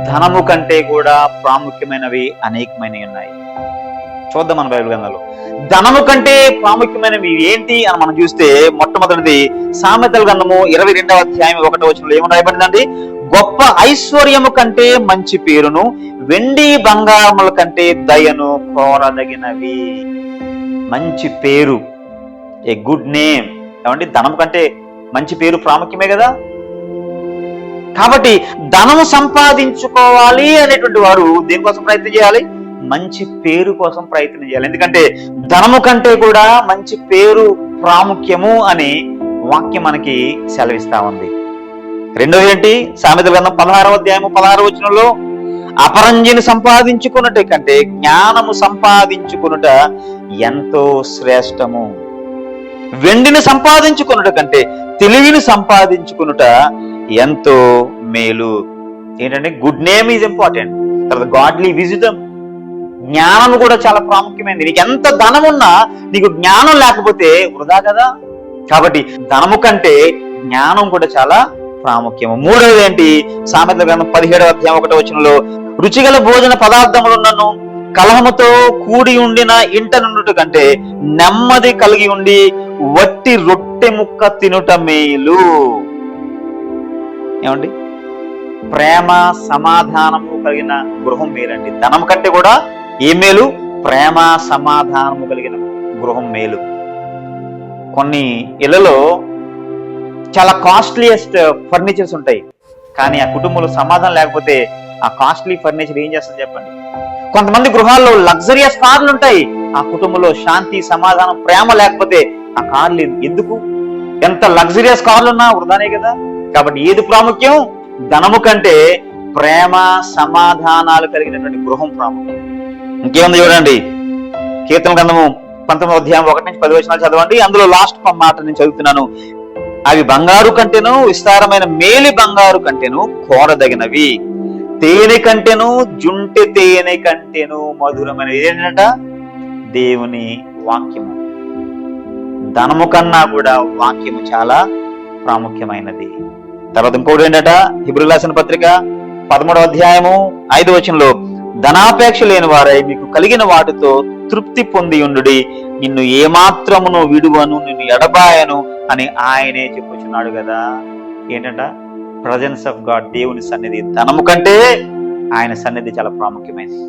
ధనము కంటే కూడా ప్రాముఖ్యమైనవి అనేకమైనవి ఉన్నాయి. చూద్దాం మన బైబిల్ గ్రంథంలో ధనము కంటే ప్రాముఖ్యమైనవి ఏంటి అని మనం చూస్తే, మొట్టమొదటిది సామెతల గ్రంథము 22వ అధ్యాయం 1వ వచనంలో ఏమని రాయబడిందండి? గొప్ప ఐశ్వర్యము కంటే మంచి పేరును, వెండి బంగారముల కంటే దయను కోరదగినవి. మంచి పేరు, ఏ గుడ్ నేమ్. ఏమంటే ధనం కంటే మంచి పేరు ప్రాముఖ్యమే కదా. కాబట్టి ధనము సంపాదించుకోవాలి అనేటువంటి వారు దేనికోసం ప్రయత్నం చేయాలి? మంచి పేరు కోసం ప్రయత్నం చేయాలి. ఎందుకంటే ధనము కంటే కూడా మంచి పేరు ప్రాముఖ్యము అని వాక్యం మనకి సెలవిస్తా ఉంది. రెండోది ఏంటి? సామెతల గ్రంథం 16వ అధ్యాయము 16వ వచనంలో అపరంజిని సంపాదించుకున్నట్టు కంటే జ్ఞానము సంపాదించుకునుట ఎంతో శ్రేష్టము. వెండిని సంపాదించుకున్నట కంటే తెలివిని సంపాదించుకునుట ఎంతో మేలు. ఏంటంటే గుడ్ నేమ్ ఈజ్ ఇంపార్టెంట్. తర్వాత గాడ్లీ విజిడమ్, జ్ఞానం కూడా చాలా ప్రాముఖ్యమైనది. నీకు ఎంత ధనం ఉన్నా నీకు జ్ఞానం లేకపోతే వృధా కదా. కాబట్టి ధనము కంటే జ్ఞానం కూడా చాలా ప్రాముఖ్యము. మూడవది ఏంటి? సామెతల గ్రంథం 17వ అధ్యాయం 1వ వచనంలో రుచిగల భోజన పదార్థములున్నను కలహముతో కూడి ఉండిన ఇంట నుండుట కంటే నెమ్మది కలిగి ఉండి వట్టి రొట్టె ముక్క తినుట మేలు. ఏమండి? ప్రేమ సమాధానము కలిగిన గృహం మేలండి. ధనం కంటే కూడా ఏ మేలు? ప్రేమ సమాధానము కలిగిన గృహం మేలు. కొన్ని ఇళ్లలో చాలా కాస్ట్లీయెస్ట్ ఫర్నిచర్స్ ఉంటాయి, కానీ ఆ కుటుంబంలో సమాధానం లేకపోతే ఆ కాస్ట్లీ ఫర్నిచర్ ఏం చేస్తుంది చెప్పండి? కొంతమంది గృహాల్లో లగ్జరియస్ కార్లు ఉంటాయి, ఆ కుటుంబంలో శాంతి సమాధానం ప్రేమ లేకపోతే ఆ కార్లు ఎందుకు? ఎంత లగ్జరియస్ కార్లు ఉన్నా వృధానే కదా. కాబట్టి ఏది ప్రాముఖ్యం? ధనము కంటే ప్రేమ సమాధానాలు కలిగినటువంటి గృహం ప్రాముఖ్యం. ఇంకేముంది చూడండి, కీర్తన గ్రంథము 19వ అధ్యాయం 1 నుంచి 10 వచనాలు చదవండి. అందులో లాస్ట్ మాట నేను చదువుతున్నాను. అవి బంగారు కంటేను విస్తారమైన మేలి బంగారు కంటేను కోరదగినవి, తేనె కంటేను జుంటె తేనె కంటేను మధురమైనవి. ఏంటంట? దేవుని వాక్యము. ధనము కన్నా కూడా వాక్యము చాలా ప్రాముఖ్యమైనది. తర్వాత ఇంకోటి ఏంటట? హెబ్రీయులకు రాసిన పత్రిక 13వ అధ్యాయము 5వ వచనంలో ధనాపేక్ష లేని వారై మీకు కలిగిన వాటితో తృప్తి పొంది ఉండుడి, నిన్ను ఏమాత్రమును విడువను, నిన్ను ఎడబాయను అని ఆయనే చెప్పుచున్నాడు కదా. ఏంటంట? ప్రజెన్స్ ఆఫ్ గాడ్, దేవుని సన్నిధి. ధనము కంటే ఆయన సన్నిధి చాలా ప్రాముఖ్యమైనది.